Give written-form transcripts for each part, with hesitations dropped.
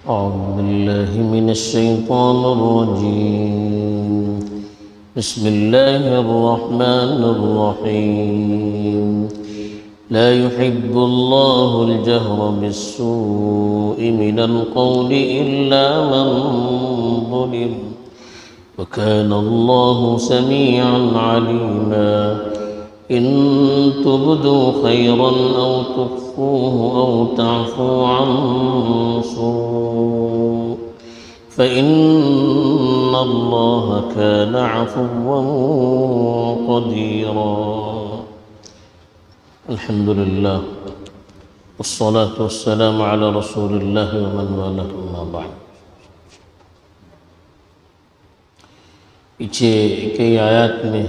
أعوذ بالله من الشيطان الرجيم. بسم الله الرحمن الرحيم. لا يحب الله الجهر بالسوء من القول إلا من ظلم وكان الله سميعا عليما. إن تبدوا خيرا أو تخفوه أو تعفوا عن سوء فإن الله كان عفوا قديرا. الحمد لله والصلاة والسلام على رسول الله ومن والاه أما بعد. پیچھے کئی آیات میں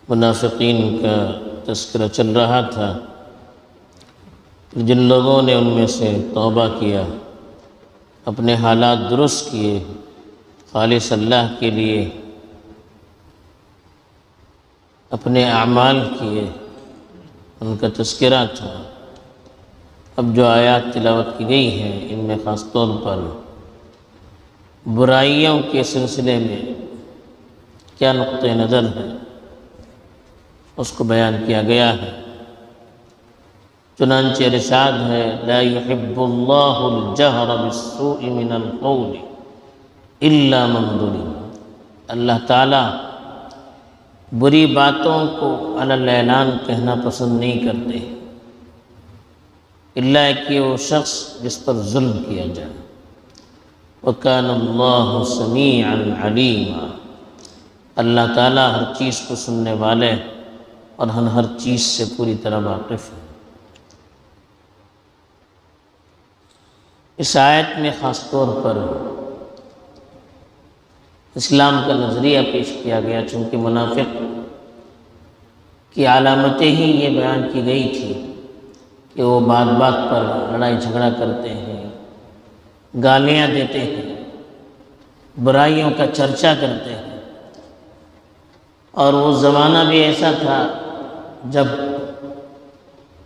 منافقین کا تذکرہ چل رہا تھا. جن لوگوں نے ان میں سے توبہ کیا، اپنے حالات درست کیے، خالص اللہ کے لیے اپنے اعمال کیے، ان کا تذکرہ تھا. اب جو آیات تلاوت کی گئی ہیں ان میں خاص طور پر برائیوں کے سلسلے میں کیا نقطہ نظر ہے اس کو بیان کیا گیا ہے. چنانچہ ارشاد ہے لا يحب اللہ الجہر بالسوء من القول الا من ظلم. اللہ تعالیٰ بری باتوں کو علی الاعلان کہنا پسند نہیں کرتے الا کہ وہ شخص جس پر ظلم کیا جائے. وَكَانَ اللَّهُ سَمِيعًا عَلِيمًا. اللہ تعالیٰ ہر چیز کو سننے والے اور ہر چیز سے پوری طرح واقف ہے. اس آیت میں خاص طور پر اسلام کا نظریہ پیش کیا گیا، چونکہ منافق کی علامتیں ہی یہ بیان کی گئی تھی کہ وہ بات بات پر لڑائی جھگڑا کرتے ہیں، گالیاں دیتے ہیں، برائیوں کا چرچا کرتے ہیں. اور وہ زمانہ بھی ایسا تھا جب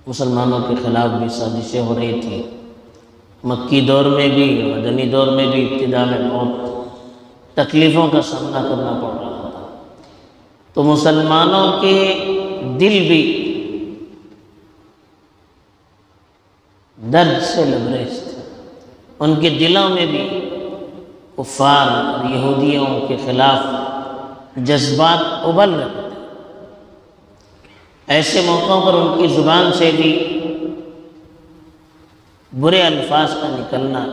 مسلمانوں کے خلاف بھی سازشیں ہو رہی تھی. مکی دور میں بھی، مدنی دور میں بھی ابتدا میں بہت تکلیفوں کا سامنا کرنا پڑ رہا تھا. تو مسلمانوں کے دل بھی درد سے لبریز تھے. ان کے دلوں میں بھی کفار اور یہودیوں کے خلاف جذبات ابل رہے تھے. ایسے موقعوں پر ان کی زبان سے بھی برے الفاظ کا نکلنا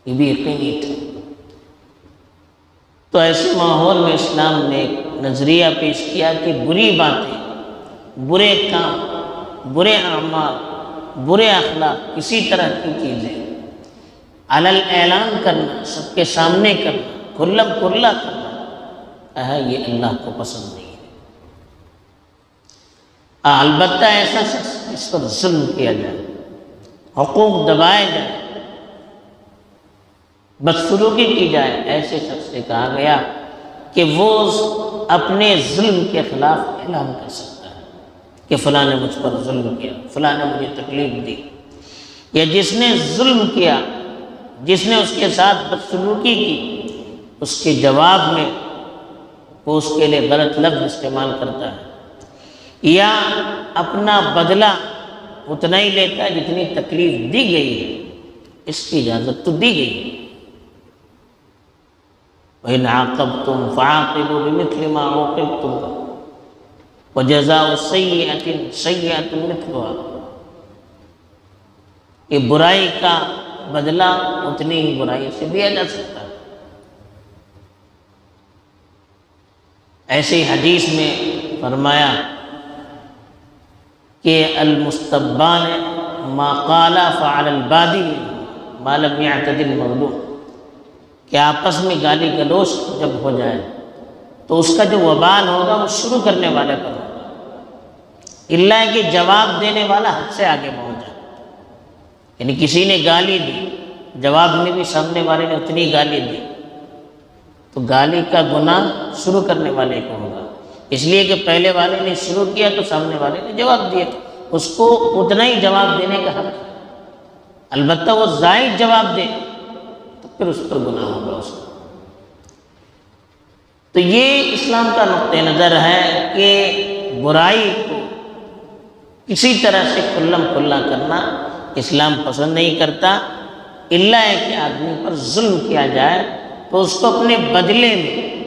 یہ بھی یقینی تھا. تو ایسے ماحول میں اسلام نے ایک نظریہ پیش کیا کہ بری باتیں، برے کام، برے اعمال، برے اخلاق، کسی طرح کی چیزیں علی الاعلان کرنا، سب کے سامنے کرنا، کھلم کھلا کرنا یہ اللہ کو پسند نہیں ہے. البتہ ایسا شخص جس پر ظلم کیا جائے، حقوق دبائے جائے، بدسلوکی کی جائے، ایسے شخص سے کہا گیا کہ وہ اپنے ظلم کے خلاف اعلان کر سکتا ہے کہ فلاں نے مجھ پر ظلم کیا، فلاں نے مجھے تکلیف دی. یا جس نے ظلم کیا، جس نے اس کے ساتھ بدسلوکی کی، اس کے جواب میں وہ اس کے لیے غلط لفظ استعمال کرتا ہے یا اپنا بدلہ اتنا ہی لیتا ہے جتنی تکلیف دی گئی ہے. اس کی اجازت تو دی گئی ہے. وَإِنْ عَاقَبْتُمْ فَعَاقِبُوا بِمِثْلِ مَا عُوقِبْتُمْ وَجَزَاءُ سَيِّئَةٍ سَيِّئَةٌ مِثْلُهَا. یہ برائی کا بدلہ اتنی ہی برائی سے دیا جا سکتا ہے. ایسے ہی حدیث میں فرمایا کہ المستبان ما قال فعل البادی ما لم يعتد المغلوب، کہ آپس میں گالی گلوچ جب ہو جائے تو اس کا جو وبال ہوگا وہ شروع کرنے والے پر ہوگا، الا کہ جواب دینے والا حد سے آگے پہنچ جائے. یعنی کسی نے گالی دی، جواب میں بھی سامنے والے نے اتنی گالی دی، تو گالی کا گناہ شروع کرنے والے کو ہوگا. اس لیے کہ پہلے والے نے شروع کیا تو سامنے والے نے جواب دیا، اس کو اتنا ہی جواب دینے کا حق ہے. البتہ وہ زائد جواب دے تو پھر اس پر گناہ ہوگا اس کا۔ تو یہ اسلام کا نقطہ نظر ہے کہ برائی کو کسی طرح سے کھلم کھلا کرنا اسلام پسند نہیں کرتا، الا ہے کہ آدمی پر ظلم کیا جائے تو اس کو اپنے بدلے میں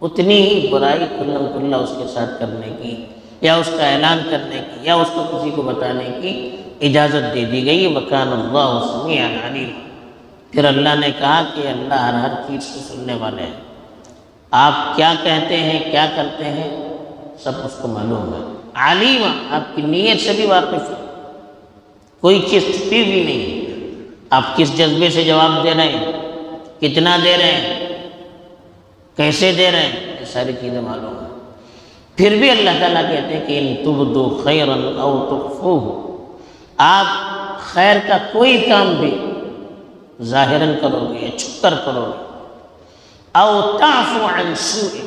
اتنی ہی برائی کھلم کھلا اس کے ساتھ کرنے کی، یا اس کا اعلان کرنے کی، یا اس کو کسی کو بتانے کی اجازت دے دی گئی۔ وَكَانَ اللَّهُ سَمِيعًا عَلِيمًا۔ پھر اللہ نے کہا کہ اللہ ہر چیز کو سننے والے ہیں، آپ کیا کہتے ہیں کیا کرتے ہیں سب اس کو معلوم ہے۔ علیمہ، آپ کی نیت سے بھی واقف ہے، کوئی چیز چھپی بھی نہیں ہے، آپ کس جذبے سے جواب دے رہے ہیں، کتنا دے رہے ہیں، کیسے دے رہے ہیں، یہ ساری چیزیں معلوم ہیں۔ پھر بھی اللہ تعالیٰ کہتے ہیں کہ ان تبدوا خیرا او تخفوہ، آپ خیر کا کوئی کام بھی ظاہراً کرو گے یا چھپ کر کرو گے، او تعفو عن سوء،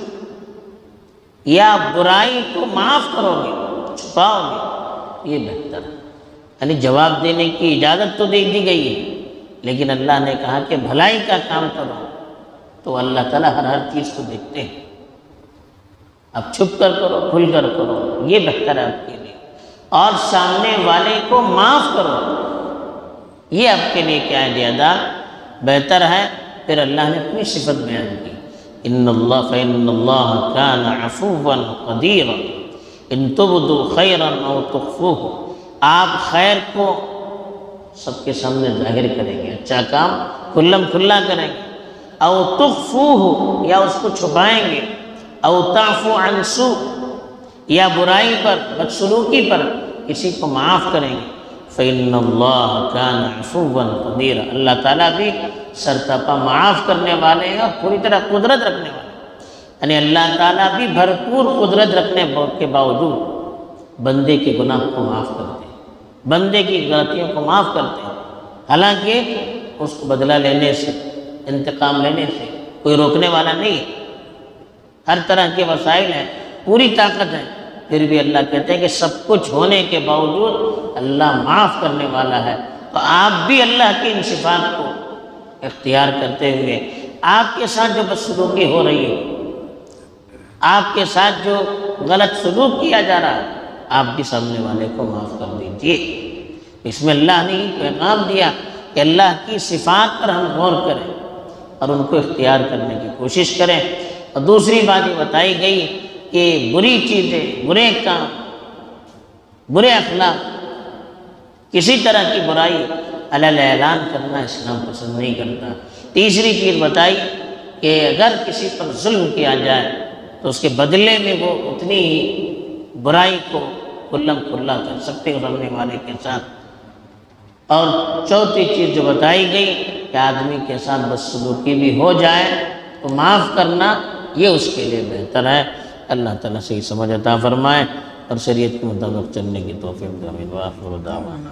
یا برائی کو معاف کرو گے، چھپاؤ گے، یہ بہتر ہے۔ یعنی جواب دینے کی اجازت تو دے دی گئی ہے، لیکن اللہ نے کہا کہ بھلائی کا کام کرو، تو اللہ تعالیٰ ہر چیز کو دیکھتے ہیں، اب چھپ کر کرو کھل کر کرو، یہ بہتر ہے آپ کے لیے، اور سامنے والے کو معاف کرو، یہ آپ کے لیے کیا ہے زیادہ بہتر ہے۔ پھر اللہ نے اپنی صفت بیان کی، ان اللہ فإن اللہ کان عفوا قدیرا ان تبدوا خیرا او تخفوہ، آپ خیر کو سب کے سامنے ظاہر کریں گے، اچھا کام کھلم کھلا کریں گے، او تخفوہ، یا اس کو چھپائیں گے، او تعفو عن سوء، یا برائی پر بدسلوکی پر کسی کو معاف کریں گے، فإن اللہ کان عفوا قدیرا، اللہ تعالیٰ بھی سرتپا معاف کرنے والے ہیں اور پوری طرح قدرت رکھنے والے ہیں۔ یعنی اللہ تعالیٰ بھی بھرپور قدرت رکھنے کے باوجود بندے کے گناہ کو معاف کرتے ہیں، بندے کی غلطیوں کو معاف کرتے ہیں، حالانکہ اس کو بدلہ لینے سے، انتقام لینے سے کوئی روکنے والا نہیں ہے، ہر طرح کے وسائل ہیں، پوری طاقت ہے، پھر بھی اللہ کہتے ہیں کہ سب کچھ ہونے کے باوجود اللہ معاف کرنے والا ہے۔ تو آپ بھی اللہ کی ان صفات کو اختیار کرتے ہوئے، آپ کے ساتھ جو بدسلوکی ہو رہی ہے، آپ کے ساتھ جو غلط سلوک کیا جا رہا ہے، آپ بھی سامنے والے کو معاف کر دیجئے۔ اس میں اللہ نے پیغام دیا کہ اللہ کی صفات پر ہم غور کریں اور ان کو اختیار کرنے کی کوشش کریں۔ اور دوسری بات یہ بتائی گئی کہ بری چیزیں، برے کام، برے اخلاق، کسی طرح کی برائی علیہ اعلان کرنا اسلام پسند نہیں کرتا۔ تیسری چیز بتائی کہ اگر کسی پر ظلم کیا جائے تو اس کے بدلے میں وہ اتنی ہی برائی کو کھلم کھلا کر سکتے ہیں سامنے والے کے ساتھ۔ اور چوتھی چیز جو بتائی گئی کہ آدمی کے ساتھ بدسلوکی بھی ہو جائے تو معاف کرنا یہ اس کے لیے بہتر ہے۔ اللہ تعالیٰ صحیح سمجھ عطا فرمائے اور شریعت کے مطابق چلنے کی توفیق دے۔ آمین۔ وآخر دعوانا